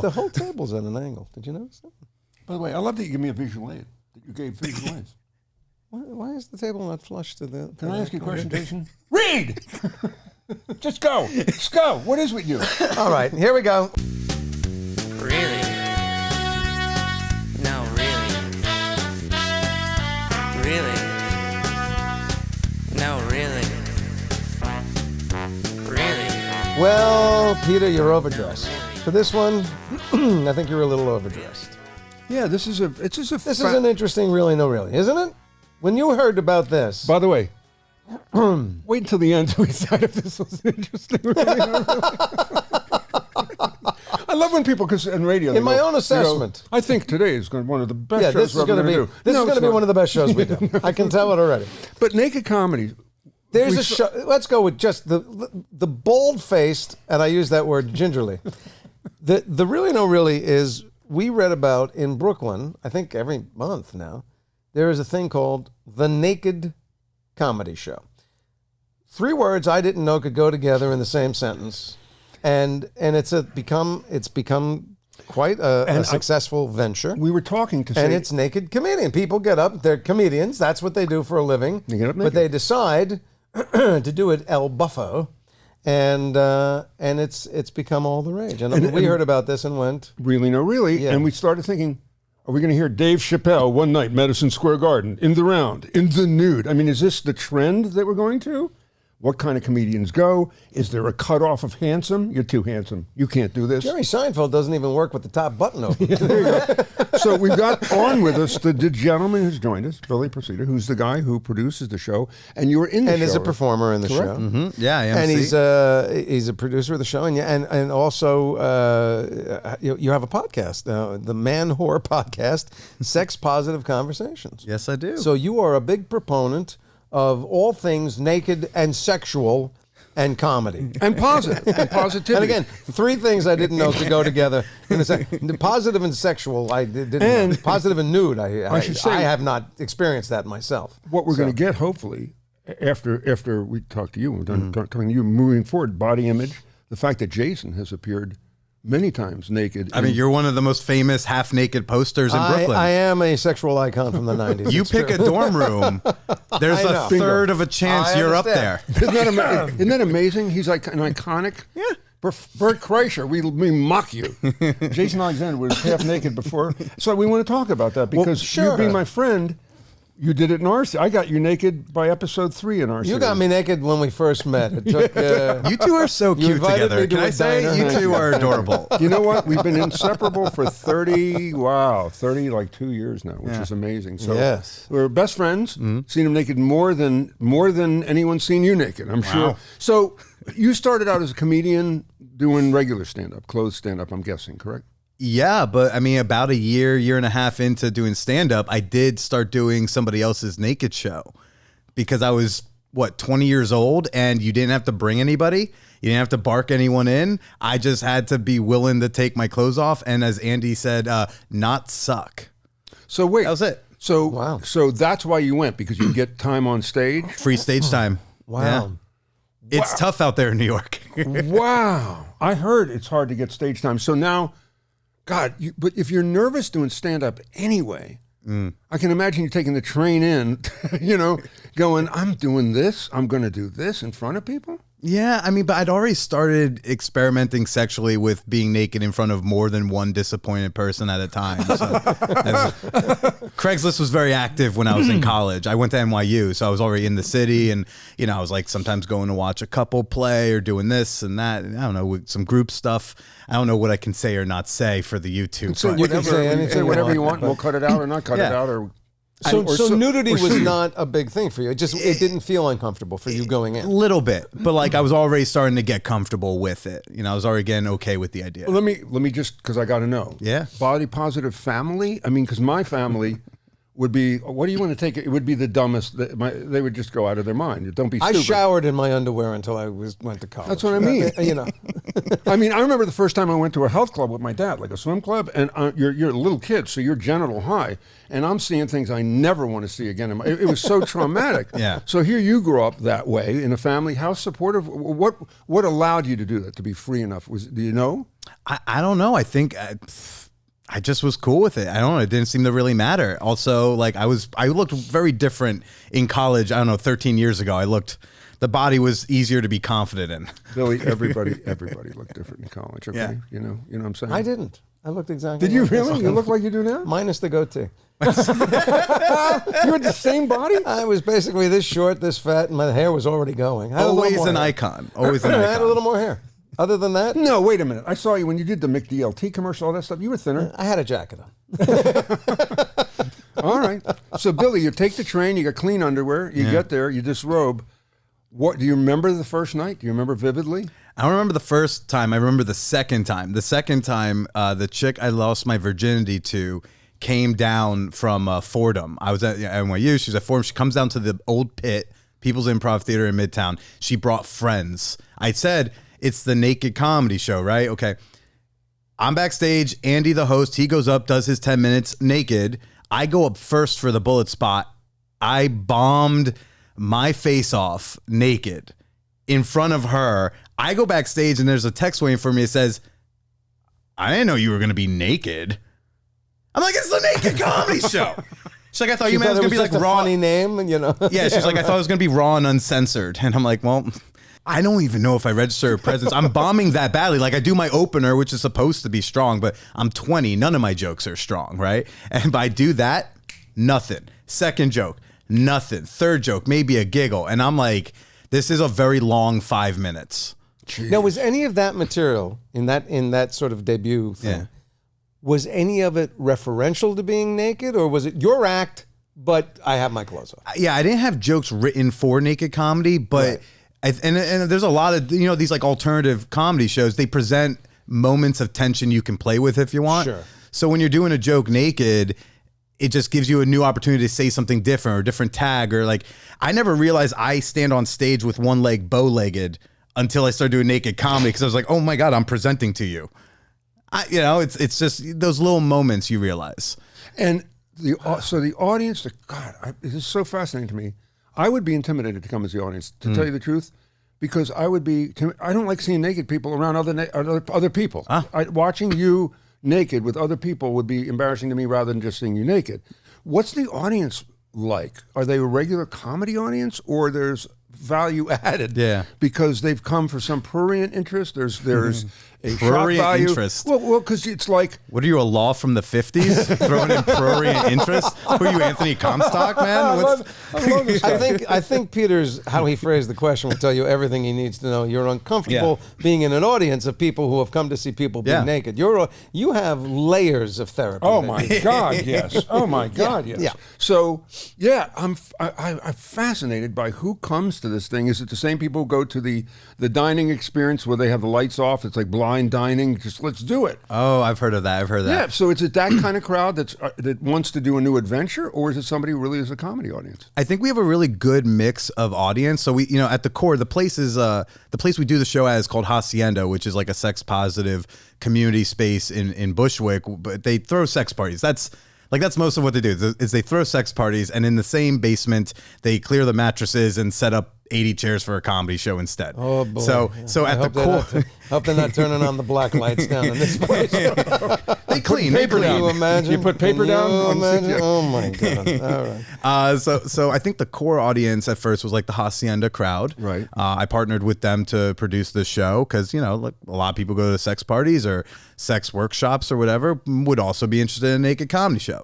The whole table's at an angle. Did you notice that? By the way, I love that you give me a visual aid. That you gave visual aids. Why is the table not flush to the... Can I ask you a question, Jason? Read! Just go. Just go. What is with you? All right, here we go. Really? No, really. Really? No, really. Really? Well, Peter, you're overdressed. For this one, I think you're a little overdressed. Yeah, this is an interesting really, no, really, isn't it? When you heard about this... By the way, wait until the end to decide if this was interesting. Really, no, really. I love when people, because in radio, in my own assessment, I think today is one of the best shows we're going to do. This is going to be one of the best shows we do. I can tell it already. But Naked Comedy. There's a show. Let's go with just the bold-faced, and I use that word gingerly. The really no really is, we read about in Brooklyn, I think every month now, there is a thing called the Naked Comedy Show. 3 words I didn't know could go together in the same sentence, and it's become quite a successful venture. We were talking to say, and it's naked comedian. People get up, they're comedians, that's what they do for a living. They get up naked. But they decide to do it El Buffo, and it's become all the rage. And we heard about this and went, really no really, yeah. And we started thinking, are we going to hear Dave Chappelle one night, Madison Square Garden, in the round, in the nude? I mean, is this the trend that we're going to? What kind of comedians go? Is there a cutoff of handsome? You're too handsome. You can't do this. Jerry Seinfeld doesn't even work with the top button open. Yeah, there you go. So we've got on with us the gentleman who's joined us, Billy Procida, who's the guy who produces the show, and you were in the show. And is a performer in the Correct? show. Mm-hmm. Yeah, I am. And he's a producer of the show, and also you have a podcast, the Manwhore Podcast, Sex Positive Conversations. Yes, I do. So you are a big proponent of all things naked and sexual and comedy. And positive. And positivity. And again, 3 things I didn't know could go together. Positive and sexual, I didn't know. Positive and nude, I have not experienced that myself. What we're going to get, hopefully, after we talk to you, we're done talking to you, moving forward, body image, the fact that Jason has appeared many times naked. I mean, you're one of the most famous half-naked posters in Brooklyn. I am a sexual icon from the 90s. You pick a dorm room, there's a third of a chance you're up there. Isn't that amazing? He's like an iconic. Yeah. Bert Kreischer, we mock you. Jason Alexander was half naked before. So we want to talk about that because you being my friend, you did it in our series. I got you naked by episode 3 in our series. You got me naked when we first met. It took, you two are so cute together. Can I say you two are adorable? You know what? We've been inseparable for 30 like 2 years now, which is amazing. So yes. We're best friends. Mm-hmm. Seen him naked more than anyone's seen you naked, I'm sure. So you started out as a comedian doing regular stand-up, clothes stand-up, I'm guessing, correct? Yeah, but I mean, about a year and a half into doing stand-up, I did start doing somebody else's naked show because I was, 20 years old, and you didn't have to bring anybody. You didn't have to bark anyone in. I just had to be willing to take my clothes off, and as Andy said, not suck. So wait. That was it. So So that's why you went, because you get time on stage? Free stage time. Wow. Yeah. It's tough out there in New York. Wow. I heard it's hard to get stage time. So now... God, but if you're nervous doing stand-up anyway, I can imagine you taking the train in, going, I'm doing this, I'm going to do this in front of people? Yeah, I mean, but I'd already started experimenting sexually with being naked in front of more than one disappointed person at a time. So, Craigslist was very active when I was in college. I went to NYU, so I was already in the city, and I was like sometimes going to watch a couple play or doing this and that. I don't know, with some group stuff. I don't know what I can say or not say for the YouTube. So you can say anything, say whatever you want. We'll cut it out or not cut it out, or. So nudity was not a big thing for you. It didn't feel uncomfortable for you going in. A little bit, but like I was already starting to get comfortable with it. I was already getting okay with the idea. Well, let me just, because I got to know. Yeah. Body positive family. I mean, because my family, would be, what do you want to take? It would be the dumbest. They would just go out of their mind. Don't be stupid. I showered in my underwear until I went to college. That's what I mean. You know. I mean, I remember the first time I went to a health club with my dad, like a swim club, and you're a little kid, so you're genital high, and I'm seeing things I never want to see again. It was so traumatic. Yeah. So here you grew up that way in a family. How supportive? What allowed you to do that, to be free enough? Do you know? I don't know. I think I just was cool with it. I don't know. It didn't seem to really matter. Also, like I looked very different in college. I don't know, 13 years ago. The body was easier to be confident in. Billy, everybody looked different in college. Okay, Yeah. you know what I'm saying. I didn't. I looked exactly. Did you like this. really? You look like you do now. Minus the goatee. You had the same body. I was basically this short, this fat, and my hair was already going. I had a little Always more an hair. icon. Always an I had a icon. little more hair. Other than that, No, wait a minute. I saw you when you did the McDLT commercial, all that stuff. You were thinner. I had a jacket on. All right. So, Billy, you take the train, you got clean underwear, you get there, you disrobe. What do you remember the first night? Do you remember vividly? I don't remember the first time. I remember the second time. The second time, the chick I lost my virginity to came down from Fordham. I was at NYU. She was at Fordham. She comes down to the old pit, People's Improv Theater in Midtown. She brought friends. I said, it's the Naked Comedy Show, right? Okay. I'm backstage. Andy, the host, he goes up, does his 10 minutes naked. I go up first for the bullet spot. I bombed my face off naked in front of her. I go backstage and there's a text waiting for me. It says, I didn't know you were going to be naked. I'm like, it's the Naked Comedy Show. She's like, I thought you meant it was going to be like a raw. funny name, and you know. Yeah, she's like, I thought it was going to be raw and uncensored. And I'm like, well, I don't even know if I register a presence. I'm bombing that badly. Like I do my opener, which is supposed to be strong, but I'm 20. None of my jokes are strong, right? And I do that, nothing. Second joke, nothing. Third joke, maybe a giggle. And I'm like, this is a very long 5 minutes. Jeez. Now, was any of that material in that sort of debut thing? Yeah. Was any of it referential to being naked, or was it your act, but I have my clothes off? Yeah, I didn't have jokes written for Naked Comedy, but Right. and there's a lot of, these like alternative comedy shows. They present moments of tension you can play with if you want. Sure. So when you're doing a joke naked, it just gives you a new opportunity to say something different or different tag, or like, I never realized I stand on stage with one leg bow-legged until I started doing Naked Comedy, because I was like, oh my God, I'm presenting to you. It's just those little moments you realize. And the audience, it is so fascinating to me. I would be intimidated to come as the audience, to tell you the truth, because I don't like seeing naked people around other people. Watching you naked with other people would be embarrassing to me rather than just seeing you naked. What's the audience like? Are they a regular comedy audience, or there's value added? Yeah. Because they've come for some prurient interest. There's a shock Prurient value. interest. Well, because it's like, What are you, a law from the 50s? Throwing in prurient interest? Who are you, Anthony Comstock, man? I think Peter's, how he phrased the question, will tell you everything he needs to know. You're uncomfortable being in an audience of people who have come to see people being naked. You have layers of therapy. oh my God, yes. Oh my God, yes. yeah. So, yeah, I'm fascinated by who comes to this thing. Is it the same people who go to the dining experience where they have the lights off? It's like blind dining. Just let's do it. Oh, I've heard of that. Yeah. So is it that kind of crowd that wants to do a new adventure, or is it somebody who really is a comedy audience? I think we have a really good mix of audience. So we, at the core, the place we do the show at is called Hacienda, which is like a sex positive community space in Bushwick, but they throw sex parties. That's most of what they do is they throw sex parties, and in the same basement, they clear the mattresses and set up 80 chairs for a comedy show instead. Oh boy! So at the core, hope they're not turning on the black lights down in this place. they clean. paper Can you imagine? You put paper Can down? you on the imagine? seat? Oh my God! All right. So I think the core audience at first was like the Hacienda crowd. Right. I partnered with them to produce this show because, like a lot of people go to sex parties or sex workshops or whatever, would also be interested in a Naked Comedy Show.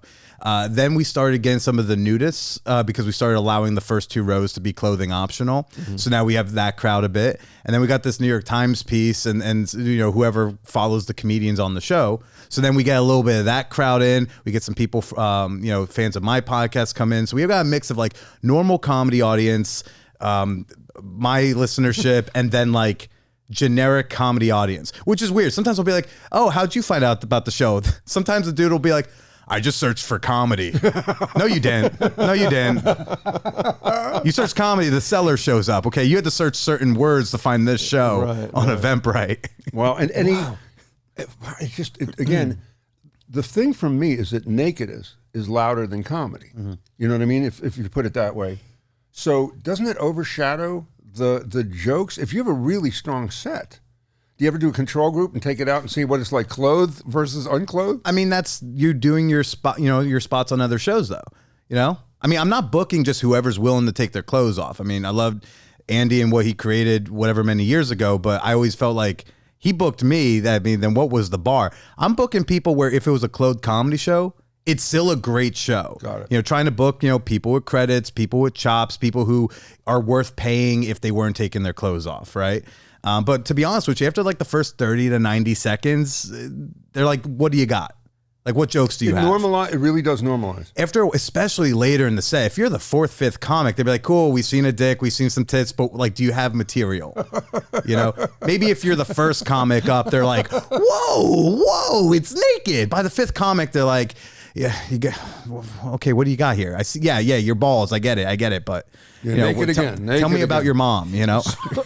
Then we started getting some of the nudists because we started allowing the first 2 rows to be clothing optional. Mm-hmm. So now we have that crowd a bit. And then we got this New York Times piece and whoever follows the comedians on the show. So then we get a little bit of that crowd in. We get some people, fans of my podcast come in. So we've got a mix of like normal comedy audience, my listenership, and then like generic comedy audience, which is weird. Sometimes I'll be like, oh, how'd you find out about the show? Sometimes the dude will be like, I just searched for comedy. No, you didn't. No, you didn't. You search comedy, the seller shows up. Okay, you had to search certain words to find this show on Eventbrite. Well, and it's just again, the thing from me is that naked is louder than comedy. You know what I mean? If you put it that way. So doesn't it overshadow the jokes? If you have a really strong set, do you ever do a control group and take it out and see what it's like clothed versus unclothed? I mean, that's you doing your spot, your spots on other shows though. I mean, I'm not booking just whoever's willing to take their clothes off. I mean, I loved Andy and what he created whatever many years ago, but I always felt like he booked me. Then what was the bar? I'm booking people where if it was a clothed comedy show, it's still a great show. Got it. Trying to book, people with credits, people with chops, people who are worth paying if they weren't taking their clothes off, right? But to be honest with you, after like the first 30 to 90 seconds, they're like, what do you got? Like, what jokes do you have? It really does normalize. After, especially later in the set, if you're the fourth, fifth comic, they'd be like, cool, we've seen a dick, we've seen some tits, but like, do you have material? Maybe if you're the first comic up, they're like, whoa, it's naked. By the fifth comic, they're like, yeah, okay, what do you got here? I see, yeah, your balls, I get it, but naked again. Tell me about your mom,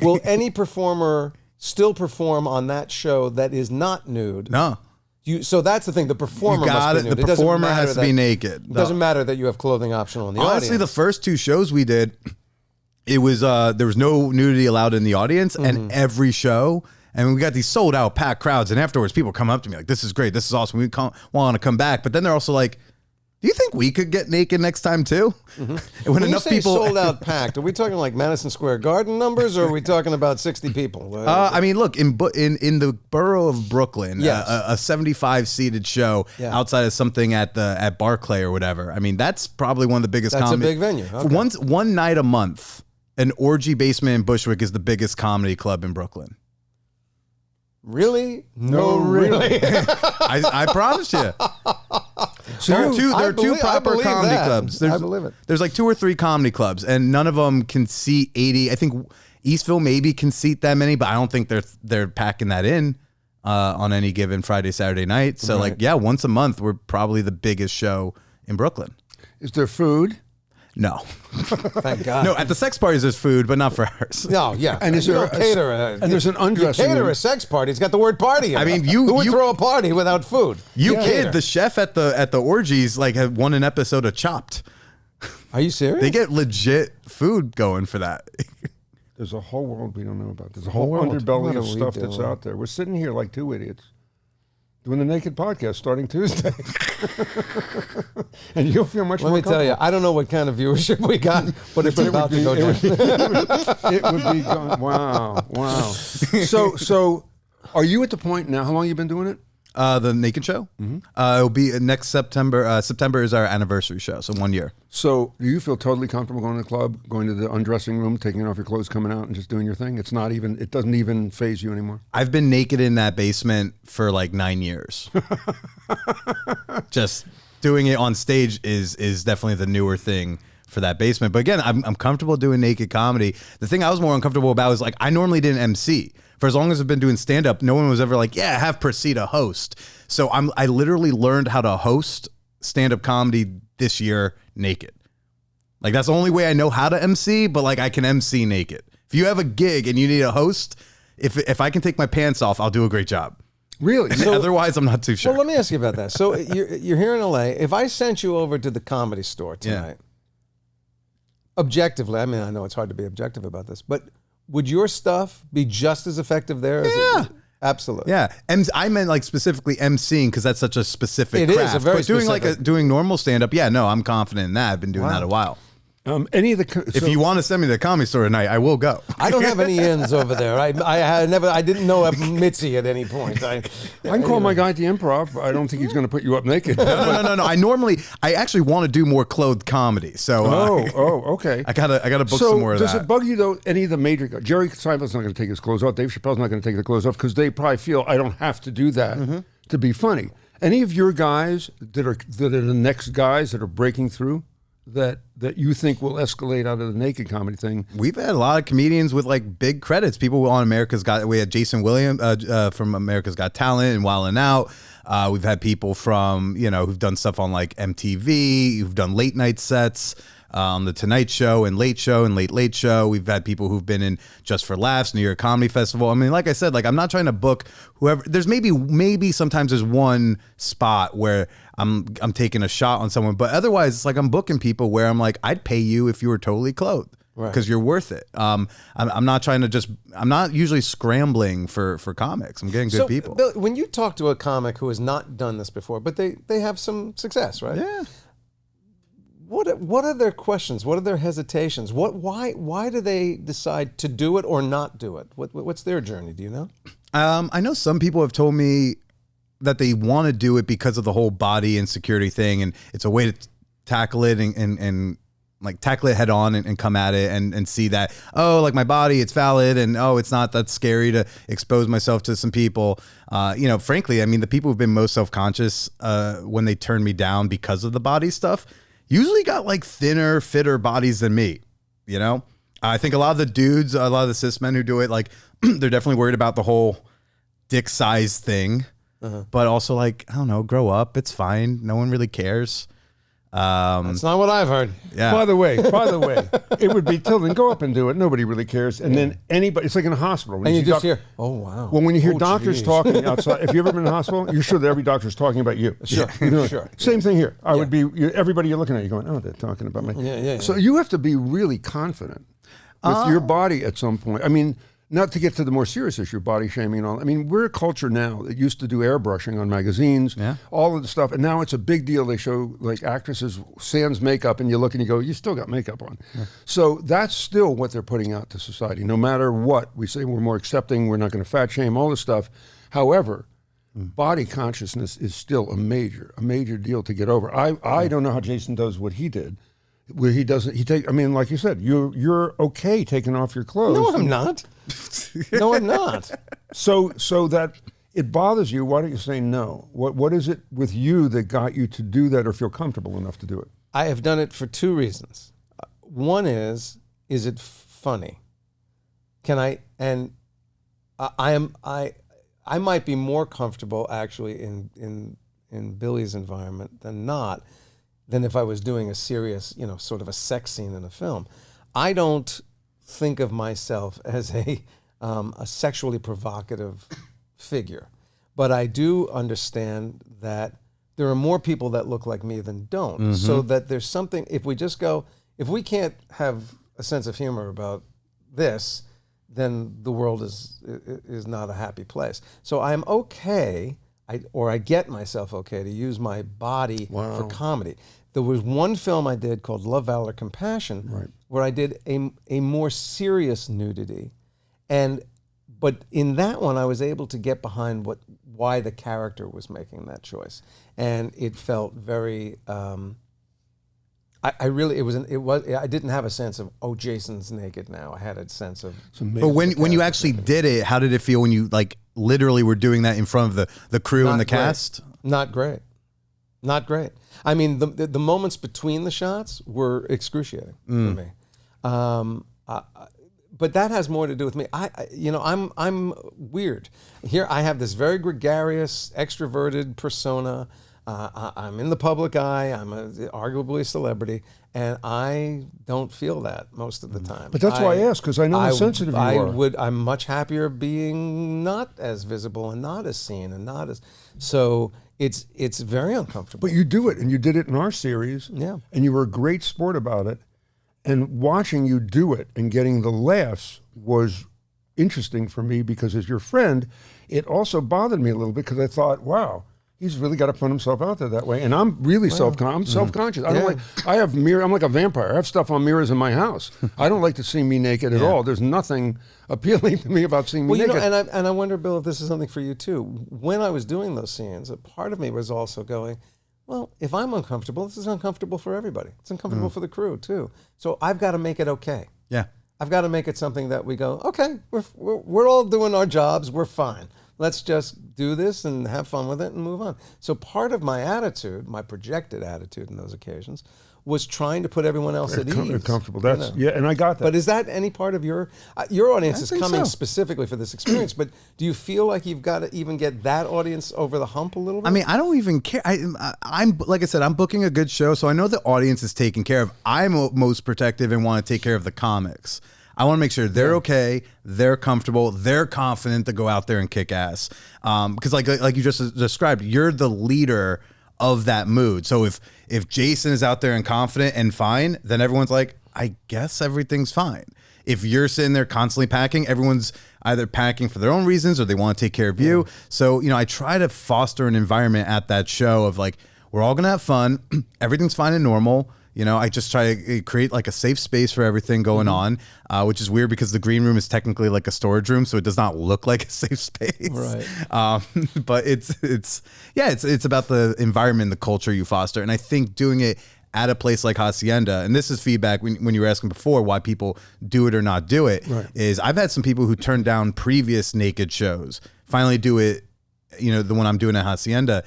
Will any performer still perform on that show that is not nude? No. So that's the thing. The performer must be nude. The performer has to be naked. It doesn't matter that you have clothing optional in the Honestly, audience. the first two shows we did, it was there was no nudity allowed in the audience, and every show, and we got these sold out packed crowds, and afterwards people come up to me like, "This is great, this is awesome, we want to come back," but then they're also like, do you think we could get naked next time too? And when enough you say people sold out packed, are we talking like Madison Square Garden numbers, or are we talking about 60 people? I mean, look, in the borough of Brooklyn, Yes. a 75 seated show outside of something at Barclay or whatever. I mean, that's probably one of the biggest. That's a big venue. Okay. One night a month, an orgy basement in Bushwick is the biggest comedy club in Brooklyn. Really? No, really. I promise you. So there are two proper comedy clubs. I believe it. There's like 2 or 3 comedy clubs, and none of them can seat 80. I think Eastville maybe can seat that many, but I don't think they're packing that in on any given Friday, Saturday night. So once a month, we're probably the biggest show in Brooklyn. Is there food? No. Thank God. No, at the sex parties there's food, but not for ours. No, yeah. And is there cater and there's an undressing cater room? a sex party. It's got the word party in it. I mean, who would throw a party without food? The chef at the orgies had won an episode of Chopped. Are you serious? They get legit food going for that. There's a whole world we don't know about. There's a whole world. underbelly What of are we stuff that's doing? out there. We're sitting here like two idiots doing the Naked Podcast starting Tuesday. And you'll feel much Let more me tell you, I don't know what kind of viewership we got, but it's about to go down. It would be gone. Wow. So are you at the point now, how long have you been doing it? The Naked Show? It'll be next September. September is our anniversary show, so 1 year. So do you feel totally comfortable going to the club, going to the undressing room, taking off your clothes, coming out and just doing your thing? It doesn't even faze you anymore? I've been naked in that basement for like 9 years. Just doing it on stage is definitely the newer thing for that basement. But again, I'm comfortable doing naked comedy. The thing I was more uncomfortable about is like, I normally didn't MC. For as long as I've been doing stand-up, no one was ever like, yeah, have Procida host. So I literally learned how to host stand-up comedy this year naked. Like, that's the only way I know how to MC, but like, I can MC naked. If you have a gig and you need a host, if I can take my pants off, I'll do a great job. Really? Otherwise, I'm not too sure. Well, let me ask you about that. So you're here in LA. If I sent you over to the Comedy Store tonight, objectively, I mean, I know it's hard to be objective about this, but would your stuff be just as effective there? As absolutely. Yeah, I meant like specifically MCing because that's such a specific It is craft. a very but doing specific. doing normal stand up, I'm confident in that. I've been doing that a while. If If you want to send me to the Comedy Store tonight, I will go. I don't have any ins over there. I didn't know a Mitzi at any point. I can call my guy at the Improv. I don't think he's going to put you up naked. No. I actually want to do more clothed comedy. So okay. I gotta book some more of that. Does it bug you though? Any of the major guys? Jerry Seinfeld's not going to take his clothes off. Dave Chappelle's not going to take their clothes off because they probably feel I don't have to do that to be funny. Any of your guys that are the next guys that are breaking through that you think will escalate out of the naked comedy thing? We've had a lot of comedians with like big credits. People on America's Got. We had Jason Williams from America's Got Talent and Wild 'N Out. We've had people from who've done stuff on like MTV, who've done late night sets on the Tonight Show and Late Show and Late Show. We've had people who've been in Just for Laughs, New York Comedy Festival. I mean, like I said, like I'm not trying to book whoever. There's maybe sometimes there's one spot where I'm taking a shot on someone, but otherwise it's like I'm booking people where I'm like, I'd pay you if you were totally clothed. Because you're worth it. I'm not trying to I'm not usually scrambling for comics. I'm getting good people. Bill, when you talk to a comic who has not done this before, but they have some success, right? Yeah. What are their questions? What are their hesitations? Why do they decide to do it or not do it? What's their journey? Do you know? I know some people have told me that they want to do it because of the whole body insecurity thing, and it's a way to tackle it and like tackle it head on and come at it and see that, oh, like my body, it's valid, and oh, it's not that scary to expose myself to some people. Frankly, I mean, the people who've been most self-conscious when they turn me down because of the body stuff usually got like thinner, fitter bodies than me. I think a lot of the dudes, a lot of the cis men who do it, like they're definitely worried about the whole dick size thing, but also like, I don't know, grow up. It's fine. No one really cares. That's not what I've heard. Yeah. By the way, it would be tilting. Go up and do it. Nobody really cares. And then anybody, it's like in a hospital. When And you just hear, oh, wow. Well, when you hear doctors geez. talking outside, if you've ever been in a hospital, you're sure that every doctor's talking about you. Sure, sure. Same thing here. I would be, everybody you're looking at, you're going, oh, they're talking about me. Yeah. So you have to be really confident with your body at some point. I mean, not to get to the more serious issue, body shaming and all. I mean, we're a culture now that used to do airbrushing on magazines, all of the stuff, and now it's a big deal. They show like actresses sans makeup, and you look and you go, you still got makeup on. Yeah. So that's still what they're putting out to society. No matter what, we say we're more accepting, we're not going to fat shame, all this stuff. However, body consciousness is still a major deal to get over. I don't know how Jason does what he did. Where he doesn't, I mean, like you said, you're okay taking off your clothes. No, I'm not. No, I'm not. So that it bothers you, why don't you say no? What is it with you that got you to do that or feel comfortable enough to do it? I have done it for two reasons. One is it funny? I might be more comfortable actually in Billy's environment than if I was doing a serious, sort of a sex scene in a film. I don't think of myself as a sexually provocative figure, but I do understand that there are more people that look like me than don't. So that there's something, if we can't have a sense of humor about this, then the world is not a happy place. So I'm okay, I get myself okay to use my body for comedy. There was one film I did called Love, Valor, Compassion, where I did a more serious nudity, but in that one I was able to get behind why the character was making that choice, and it felt very. I didn't have a sense of, oh, Jason's naked now. I had a sense of. But when you actually did it, how did it feel when you like literally were doing that in front of the crew and the cast? Not great. Not great. I mean, the moments between the shots were excruciating for me. But that has more to do with me. I'm weird. Here I have this very gregarious, extroverted persona. I'm in the public eye. I'm arguably a celebrity, and I don't feel that most of the time. But that's why I ask, because I know how sensitive you are. I'm much happier being not as visible and not as seen and not as so. It's very uncomfortable. But you do it, and you did it in our series. Yeah. And you were a great sport about it. And watching you do it and getting the laughs was interesting for me because as your friend, it also bothered me a little bit because I thought, wow, he's really got to put himself out there that way. And I'm really self-conscious. I don't like, I have mirror. I'm like a vampire. I have stuff on mirrors in my house. I don't like to see me naked at all. There's nothing appealing to me about seeing me naked. And I wonder, Bill, if this is something for you too. When I was doing those scenes, a part of me was also going, well, if I'm uncomfortable, this is uncomfortable for everybody. It's uncomfortable for the crew too. So I've got to make it okay. Yeah. I've got to make it something that we go, okay, we're all doing our jobs. We're fine. Let's just do this and have fun with it and move on. So part of my attitude, my projected attitude in those occasions, was trying to put everyone else at ease. Comfortable. That's yeah, and I got that. But is that any part of your audience is coming so. specifically for this experience? But do you feel like you've got to even get that audience over the hump a little bit? I mean, I don't even care. I'm like I said, I'm booking a good show, so I know the audience is taken care of. I'm most protective and want to take care of the comics. I want to make sure they're okay, they're comfortable, they're confident to go out there and kick ass. Because like you just described, you're the leader of that mood. So if Jason is out there and confident and fine, then everyone's like, I guess everything's fine. If you're sitting there constantly packing, everyone's either packing for their own reasons or they want to take care of you. So, I try to foster an environment at that show of like, we're all going to have fun. Everything's fine and normal. I just try to create like a safe space for everything going on, which is weird because the green room is technically like a storage room, so it does not look like a safe space. Right. But it's about the environment, the culture you foster, and I think doing it at a place like Hacienda, and this is feedback when you were asking before why people do it or not do it, is I've had some people who turned down previous Naked shows, finally do it, the one I'm doing at Hacienda.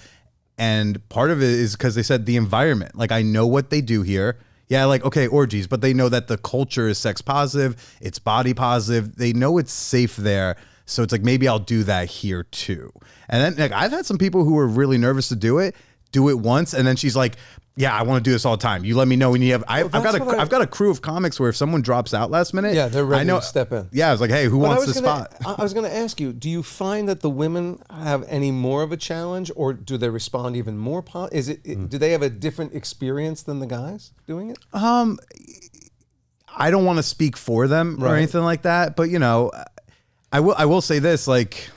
And part of it is because they said the environment. Like, I know what they do here. Yeah, like, okay, orgies, but they know that the culture is sex positive, it's body positive. They know it's safe there. So it's like, maybe I'll do that here too. And then like, I've had some people who were really nervous to do it once. And then she's like, yeah, I want to do this all the time. You let me know when you have, I've got a crew of comics where if someone drops out last minute. Yeah, they're ready to step in. Yeah, I was like, hey, who wants the spot? I was going to ask you, do you find that the women have any more of a challenge or do they respond even more? Do they have a different experience than the guys doing it? I don't want to speak for them or anything like that, but I will say this, like,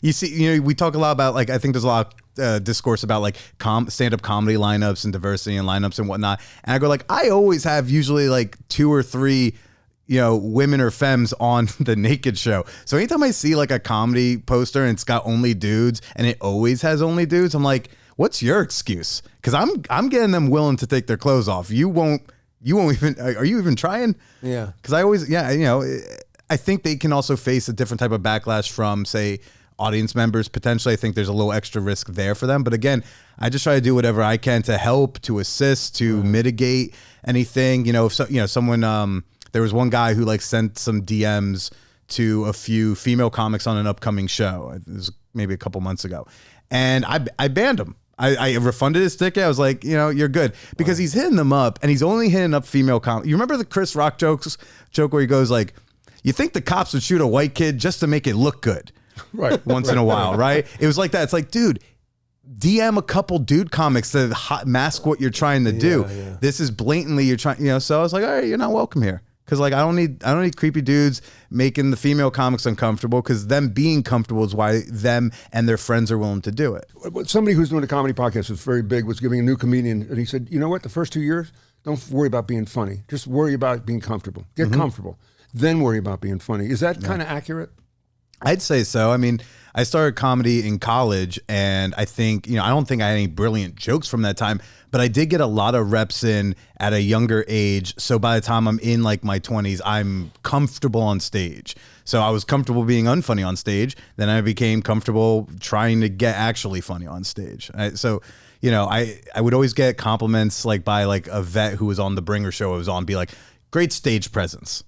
you see, we talk a lot about, like, I think there's a lot of discourse about like stand-up comedy lineups and diversity and lineups and whatnot. And I go like, I always have usually like 2 or 3, women or femmes on the Naked show. So anytime I see like a comedy poster and it's got only dudes and it always has only dudes, I'm like, what's your excuse? Because I'm getting them willing to take their clothes off. You won't even, are you even trying? Yeah. Because I think they can also face a different type of backlash from, say, audience members. Potentially, I think there's a little extra risk there for them. But again, I just try to do whatever I can to help, to assist, to mitigate anything. Someone, there was one guy who like sent some DMs to a few female comics on an upcoming show. It was maybe a couple months ago. And I banned him. I refunded his ticket. I was like, you're good. Because he's hitting them up and he's only hitting up female comics. You remember the Chris Rock joke where he goes like, you think the cops would shoot a white kid just to make it look good? Right. Once in a while, right? It was like that. It's like, dude, DM a couple dude comics to mask what you're trying to do. Yeah. This is blatantly you're trying, so I was like, all right, you're not welcome here. Because like I don't need creepy dudes making the female comics uncomfortable, because them being comfortable is why them and their friends are willing to do it. Somebody who's doing a comedy podcast was very big, was giving a new comedian, and he said, you know what, the first 2 years, don't worry about being funny. Just worry about being comfortable. Get comfortable. Then worry about being funny. Is that kind of accurate? I'd say so. I mean, I started comedy in college, and I think, I don't think I had any brilliant jokes from that time, but I did get a lot of reps in at a younger age. So by the time I'm in like my 20s, I'm comfortable on stage. So I was comfortable being unfunny on stage. Then I became comfortable trying to get actually funny on stage. I would always get compliments like by like a vet who was on the Bringer show I was on, be like, great stage presence.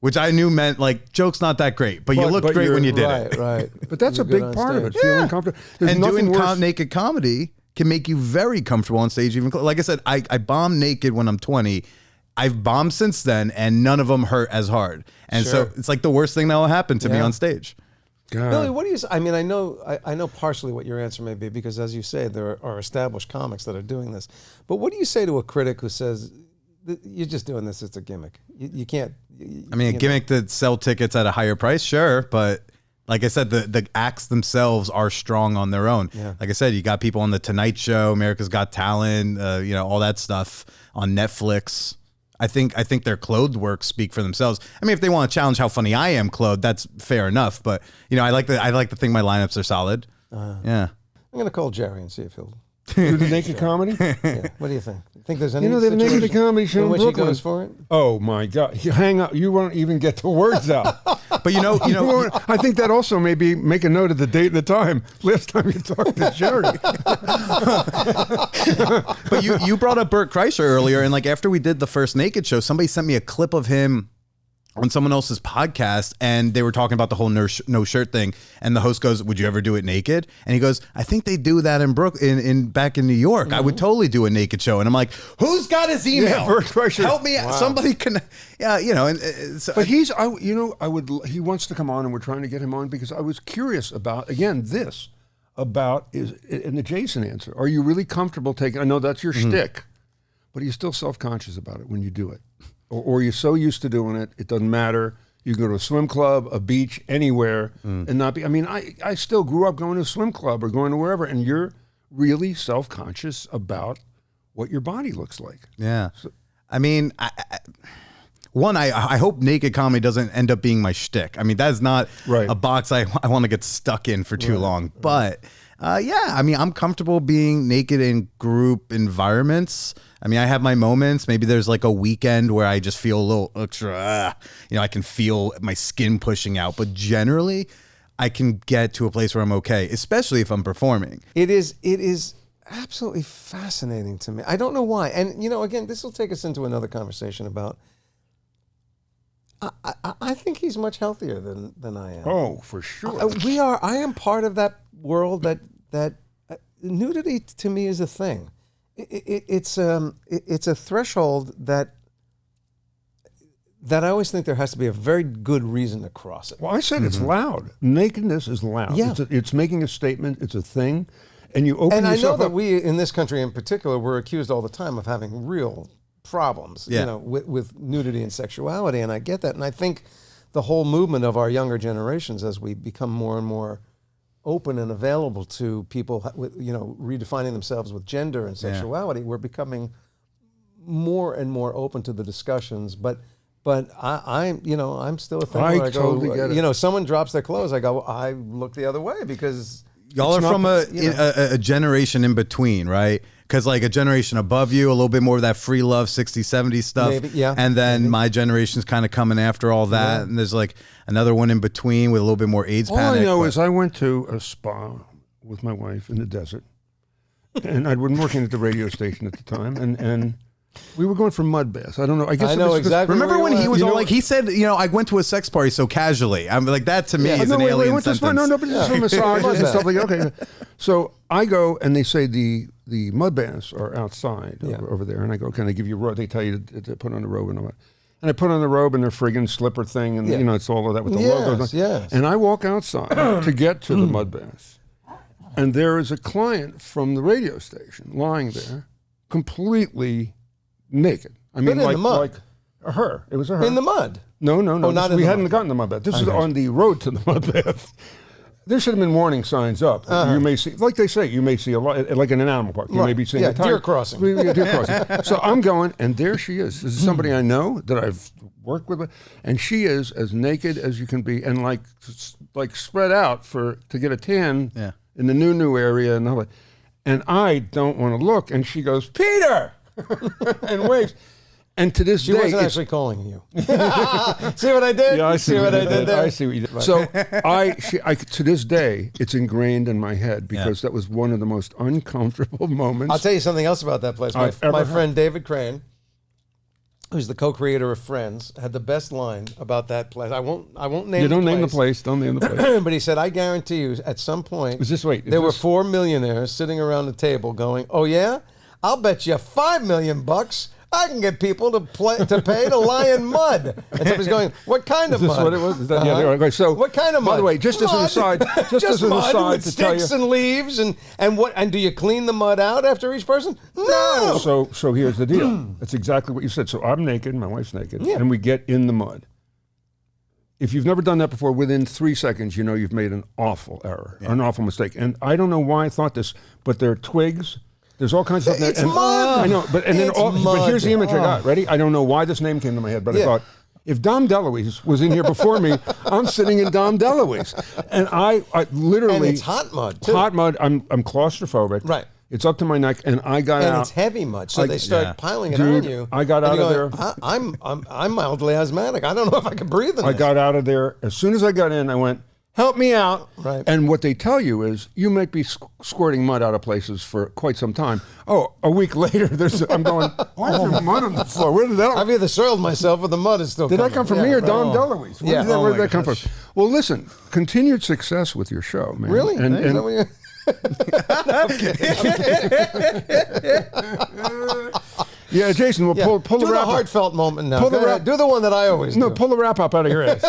Which I knew meant like joke's not that great, but you looked great when you did it. Right. But that's a big part of it. Feeling comfortable. There's and doing worse. naked comedy can make you very comfortable on stage. Even like I said, I bombed naked when I'm 20. I've bombed since then, and none of them hurt as hard. And so it's like the worst thing that will happen to me on stage. God. Billy, what do you? I mean, I know partially what your answer may be, because as you say, there are established comics that are doing this. But what do you say to a critic who says, you're just doing this, it's a gimmick? You can't. A gimmick that sell tickets at a higher price, sure, but like I said, the acts themselves are strong on their own. Yeah. Like I said, you got people on the Tonight Show, America's Got Talent, all that stuff on Netflix. I think their clothed works speak for themselves. I mean, if they want to challenge how funny I am clothed, that's fair enough. But I like to think my lineups are solid. Yeah, I'm gonna call Jerry and see if he'll do the Naked Comedy. Yeah. What do you think? Think there's any? They've Naked Comedy show in which Brooklyn. He goes for it? Oh my God! You hang up. You won't even get the words out. But you know, I think that also maybe make a note of the date and the time. Last time you talked to Jerry. but you brought up Bert Kreischer earlier, and like after we did the first Naked show, somebody sent me a clip of him on someone else's podcast, and they were talking about the whole no shirt thing, and the host goes, "Would you ever do it naked?" And he goes, "I think they do that in back in New York. Mm-hmm. I would totally do a naked show." And I'm like, "Who's got his email? Yeah, Bert Kreischer. Help me! Wow. Somebody can, yeah, you know." And so, but he wants to come on, and we're trying to get him on because I was curious about and the Jason answer. Are you really comfortable taking? I know that's your shtick, but are you still self-conscious about it when you do it? Or you're so used to doing it, it doesn't matter. You go to a swim club, a beach, anywhere, and not be. I mean, I still grew up going to a swim club or going to wherever, and you're really self-conscious about what your body looks like. Yeah. So, I mean, I hope Naked Comedy doesn't end up being my shtick. I mean, that's not a box I want to get stuck in for too long. But yeah, I mean, I'm comfortable being naked in group environments. I mean, I have my moments. Maybe there's like a weekend where I just feel a little extra, I can feel my skin pushing out. But generally, I can get to a place where I'm okay, especially if I'm performing. It is absolutely fascinating to me. I don't know why. And, again, this will take us into another conversation about, I think he's much healthier than I am. Oh, for sure. I am part of that world that nudity to me is a thing. It's a threshold that I always think there has to be a very good reason to cross it. Well, I said it's loud. Nakedness is loud. Yeah. It's making a statement. It's a thing. And you open yourself up. And I know that we, in this country in particular, we're accused all the time of having real problems, with nudity and sexuality. And I get that. And I think the whole movement of our younger generations, as we become more and more open and available to people, redefining themselves with gender and sexuality, we're becoming more and more open to the discussions. But I'm still a thing where I totally go, get it. Someone drops their clothes, I look the other way because y'all are from a generation in between, right? Because like a generation above you, a little bit more of that free love 60s, 70s stuff. Maybe, yeah. And then my generation's kind of coming after all that. Yeah. And there's like another one in between with a little bit more AIDS panic. All I know is I went to a spa with my wife in the desert. And I'd been working at the radio station at the time. And we were going for mud baths. I don't know. I guess I know exactly. Remember when he was all like, he said, I went to a sex party so casually. I'm like, that to me is an alien sentence. No, but it's for massages and stuff like that. Okay. So I go and they say the mud baths are outside over there. And I go, can I give you a robe? They tell you to put on the robe and all that. And I put on the robe and their friggin' slipper thing. And, it's all of that with the logos. Yes. And I walk outside to get to the mud baths. And there is a client from the radio station lying there completely naked. I mean, in the mud. like her. It was a her. In the mud? No. We hadn't mud. gotten the mud bath. This is on the road to the mud bath. There should have been warning signs up. You may see, like they say, you may see a lot, like in an animal park. You may be seeing a tiger. Deer crossing. Deer crossing. So I'm going, and there she is. This is somebody I know that I've worked with, and she is as naked as you can be, and like spread out to get a tan in the new area, and all that. And I don't want to look, and she goes, "Peter," and waves. And to this day, she wasn't actually calling you. See what I did? Yeah, I see what I did there. I see what you did. Right. So I to this day, it's ingrained in my head because that was one of the most uncomfortable moments. I'll tell you something else about that place. My friend David Crane, who's the co-creator of Friends, had the best line about that place. I won't name. You don't the name the place. Don't name the place. But he said, I guarantee you, at some point, there were 4 millionaires sitting around the table going, "Oh yeah, I'll bet you $5 million I can get people to pay to lie in mud." And somebody's going, "What kind of mud?" Is this what it was? Is that, okay, so what kind of mud? By the way, just as an aside, just mud with sticks and leaves, and do you clean the mud out after each person? No. So here's the deal. That's exactly what you said. So I'm naked, my wife's naked, and we get in the mud. If you've never done that before, within 3 seconds, you know you've made an awful error, an awful mistake. And I don't know why I thought this, but there are twigs. There's all kinds of stuff. It's mud. I know, but here's the image I got. Ready? I don't know why this name came to my head, but I thought, if Dom DeLuise was in here before me, I'm sitting in Dom DeLuise, and I literally. And it's hot mud too. Hot mud. I'm claustrophobic. Right. It's up to my neck, and I got And out. it's heavy much, so they start piling it Dude, on you. I got and out you're of going, I'm mildly asthmatic. I don't know if I can breathe in I this. got out of there. As soon as I got in, I went, help me out. Right. And what they tell you is you might be squirting mud out of places for quite some time. Oh, a week later, I'm going, why is there mud on the floor? Where did that I've either soiled myself or the mud is still Did coming. that come from me or Don DeLuise? Yeah. Where did that come from? Well, listen, continued success with your show, man. Really? And, Is that what you- yeah, Jason, we'll Yeah. pull Do the the wrap up. heartfelt moment now. Pull the Go ahead. wrap- Do the one that I always No, do. pull the wrap up out of your ass.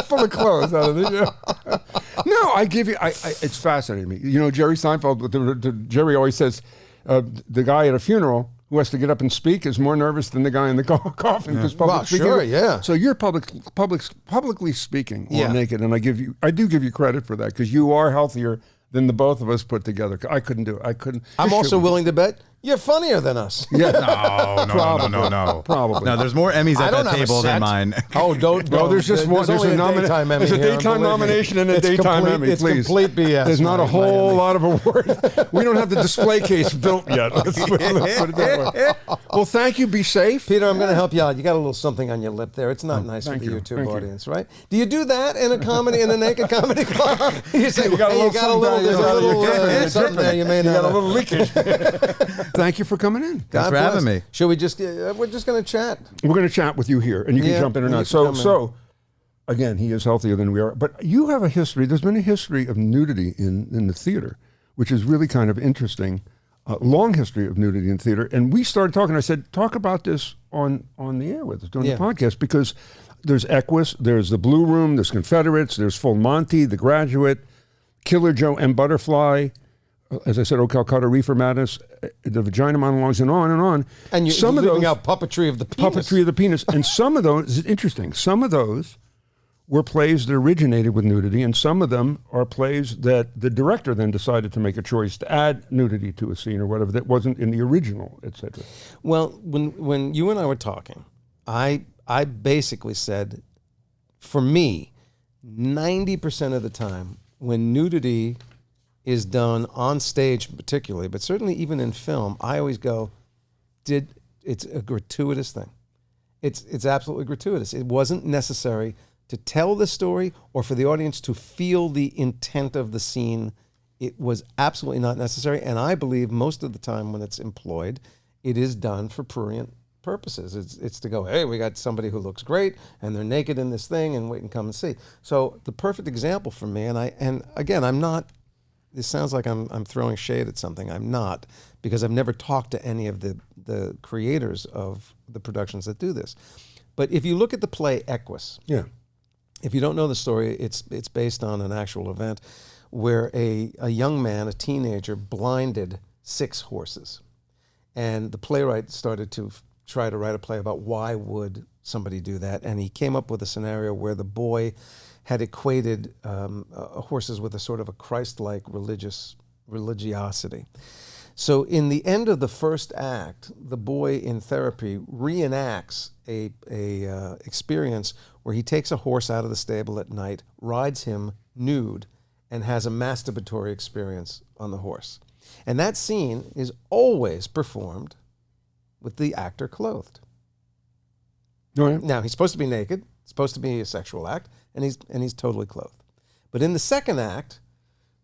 Pull the clothes out of it. No, I give you. It's fascinating to me. You know, Jerry Seinfeld. Jerry always says the guy at a funeral who has to get up and speak is more nervous than the guy in the coffin because public Well, speaking. sure, yeah. So you're publicly speaking on Yeah. Naked, and I do give you credit for that because you are healthier than the both of us put together. I couldn't do it. I couldn't. I'm Just also shoot me. willing to bet you're funnier than us. Yeah. No. Probably. No, there's more Emmys I at don't that have a table set. than mine. Oh, don't. No, there's just one. There's only a daytime Emmy There's a here, daytime believe me. nomination and a It's daytime complete- Emmy. it's Please, complete BS, There's not a my whole Emmy. lot of awards. We don't have the display case built yet. Let's put it that way. Well, thank you. Be safe. Peter, I'm going to help you out. You got a little something on your lip there. It's not nice for thank the you. YouTube Thank you. audience, right? Do you do that in a comedy, in a Naked Comedy Club? You say, You got a hey, little you got a little, there's a something little you're something there you may You not got a have. little leakage. Thank you for coming in. God for having bless. me. Should we just, we're just going to chat. We're going to chat with you here, and you can Yeah, jump in or you not. can So, come in. so again, he is healthier than we are. But you have a history. There's been a history of nudity in the theater, which is really kind of interesting. Long history of nudity in theater. And we started talking. I said, talk about this on the air with us during the podcast because there's Equus, there's the Blue Room, there's Confederates, there's Full Monty, The Graduate, Killer Joe and Butterfly. As I said, O Calcutta, Reefer Madness, the Vagina Monologues, and on and on. And some you're of leaving those out Puppetry of the Penis. puppetry of the penis, and some of those is interesting. Some of those were plays that originated with nudity, and some of them are plays that the director then decided to make a choice to add nudity to a scene or whatever that wasn't in the original, etc. Well, when you and I were talking, I basically said, for me, 90% of the time, when nudity is done on stage particularly, but certainly even in film, I always go, it's a gratuitous thing. It's absolutely gratuitous. It wasn't necessary to tell the story or for the audience to feel the intent of the scene. It was absolutely not necessary. And I believe most of the time when it's employed, it is done for prurient purposes. It's to go, hey, we got somebody who looks great and they're naked in this thing and wait and come and see. So the perfect example for me, and again, I'm not, this sounds like I'm throwing shade at something. I'm not, because I've never talked to any of the creators of the productions that do this. But if you look at the play Equus, Yeah. if you don't know the story, it's based on an actual event where a young man, a teenager, blinded 6 horses. And the playwright started to try to write a play about why would somebody do that. And he came up with a scenario where the boy had equated horses with a sort of a Christ-like religiosity. So in the end of the first act, the boy in therapy reenacts a experience where he takes a horse out of the stable at night, rides him nude, and has a masturbatory experience on the horse. And that scene is always performed with the actor clothed. All right. Now, he's supposed to be naked, it's supposed to be a sexual act, and he's totally clothed. But in the second act,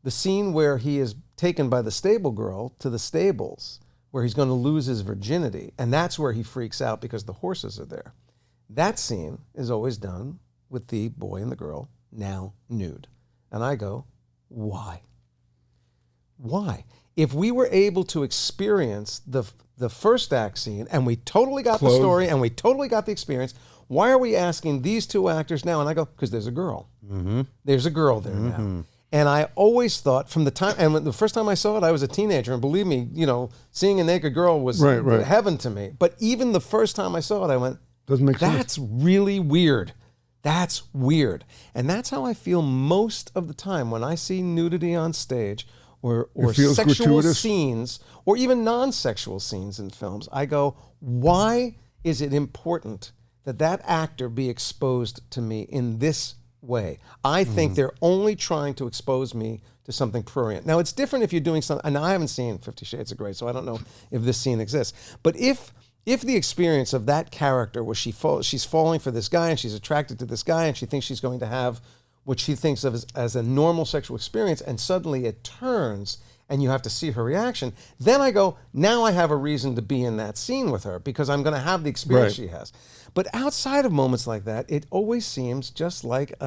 the scene where he is taken by the stable girl to the stables, where he's going to lose his virginity, and that's where he freaks out because the horses are there. That scene is always done with the boy and the girl now nude. And I go, why? Why? If we were able to experience the first act scene and we totally got the story and we totally got the experience, why are we asking these 2 actors now? And I go, because there's a girl. Mm-hmm. There's a girl there now. And I always thought from the time, and when the first time I saw it, I was a teenager. And believe me, seeing a naked girl was Right. heaven to me. But even the first time I saw it, I went, Doesn't make sense. that's really weird. That's weird. And that's how I feel most of the time when I see nudity on stage or feels sexual gratuitous? scenes or even non-sexual scenes in films. I go, why is it important that actor be exposed to me in this way? I think they're only trying to expose me to something prurient. Now, it's different if you're doing something, and I haven't seen 50 Shades of Grey, so I don't know if this scene exists. But if the experience of that character was she's falling for this guy and she's attracted to this guy and she thinks she's going to have what she thinks of as a normal sexual experience, and suddenly it turns and you have to see her reaction, then I go, now I have a reason to be in that scene with her because I'm going to have the experience she has. But outside of moments like that, it always seems just like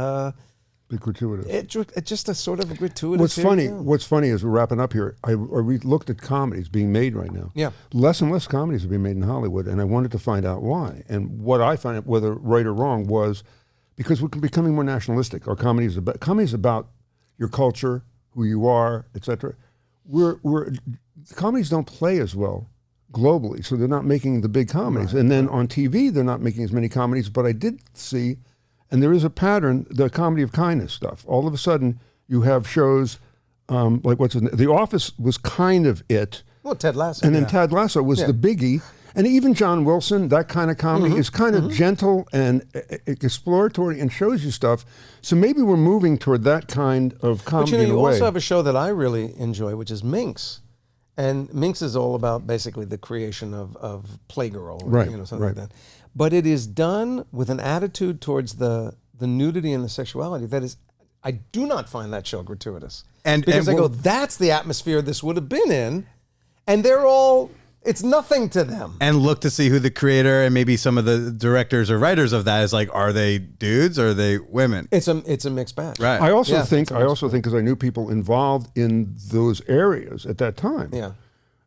Be gratuitous. it's just a sort of a gratuitous. What's funny is we're wrapping up here. We looked at comedies being made right now. Yeah. Less and less comedies are being made in Hollywood, and I wanted to find out why. And what I find, whether right or wrong, was because we're becoming more nationalistic. Our comedy is about your culture, who you are, etc. Comedies don't play as well globally, so they're not making the big comedies. Right. And then on TV, they're not making as many comedies. But I did see, and there is a pattern, the comedy of kindness stuff. All of a sudden, you have shows like what's his name? The Office was kind of it. Well, Ted Lasso. And then Ted Lasso was the biggie. And even John Wilson, that kind of comedy is kind of gentle and exploratory and shows you stuff. So maybe we're moving toward that kind of comedy. But you in a way. also have a show that I really enjoy, which is Minx. And Minx is all about basically the creation of Playgirl, or something like that. But it is done with an attitude towards the nudity and the sexuality that is, I do not find that show gratuitous. Because I go, that's the atmosphere this would have been in, and they're all, it's nothing to them. And look to see who the creator and maybe some of the directors or writers of that is like, are they dudes or are they women? It's a mixed bag. Right. I also think, because I knew people involved in those areas at that time. Yeah.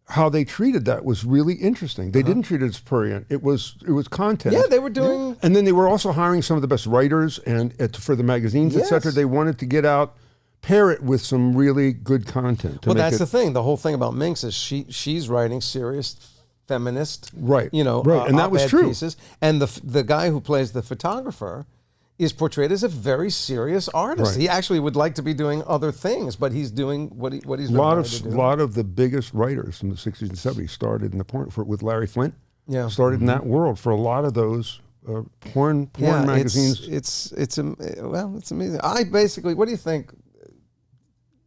How they treated that was really interesting. They didn't treat it as prurient. It was content. Yeah, they were doing. And then they were also hiring some of the best writers and for the magazines, etc. They wanted to get out, pair it with some really good content. Well, that's the thing. The whole thing about Minx is she's writing serious feminist, and that was true. Pieces. And the guy who plays the photographer is portrayed as a very serious artist. Right. He actually would like to be doing other things, but he's doing what he's a lot of the biggest writers from the 60s and 70s started in the porn with Larry Flint. Yeah, started in that world for a lot of those porn magazines. It's amazing. I basically, what do you think?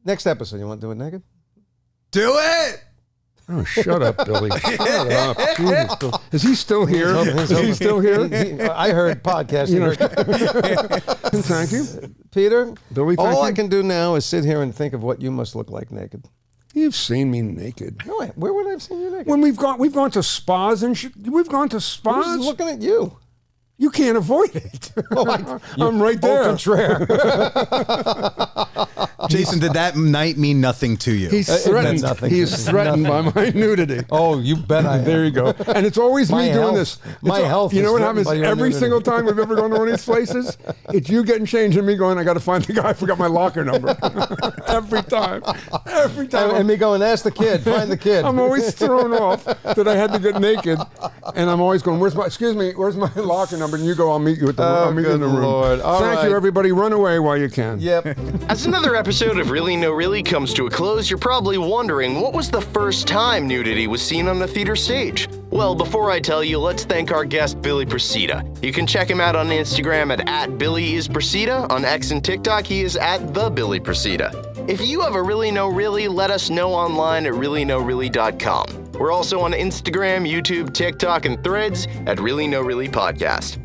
Next episode, you want to do it naked? Do it. Oh, shut up, Billy. Shut up. Jesus, Billy. Is he still here? Is he still here? I heard podcasting. Thank you. Peter, Billy, all I can do now is sit here and think of what you must look like naked. You've seen me naked. No, where would I have seen you naked? When we've gone to spas and we've gone to spas. Who's looking at you? You can't avoid it. I'm right there. Au contraire. Jason, did that night mean nothing to you? He's threatened. He's threatened by my nudity. Oh, you bet I am. There you go. And it's always me doing this. My health. You know what happens every single time we've ever gone to one of these places? It's you getting changed and me going, I got to find the guy. I forgot my locker number. Every time. Every time. And me going, ask the kid. Find the kid. I'm always thrown off that I had to get naked. And I'm always going, where's my locker number? And you go, I'll meet you at the I'll meet you in the room. Lord. Thank you, everybody. Run away while you can. Yep. As another episode of Really No Really comes to a close, you're probably wondering, what was the first time nudity was seen on the theater stage? Well, before I tell you, let's thank our guest, Billy Procida. You can check him out on Instagram at @BillyIsProcida. On X and TikTok, he is @TheBillyProcida. If you have a Really No Really, let us know online at reallynoreally.com. We're also on Instagram, YouTube, TikTok, and Threads at Really No Really Podcast.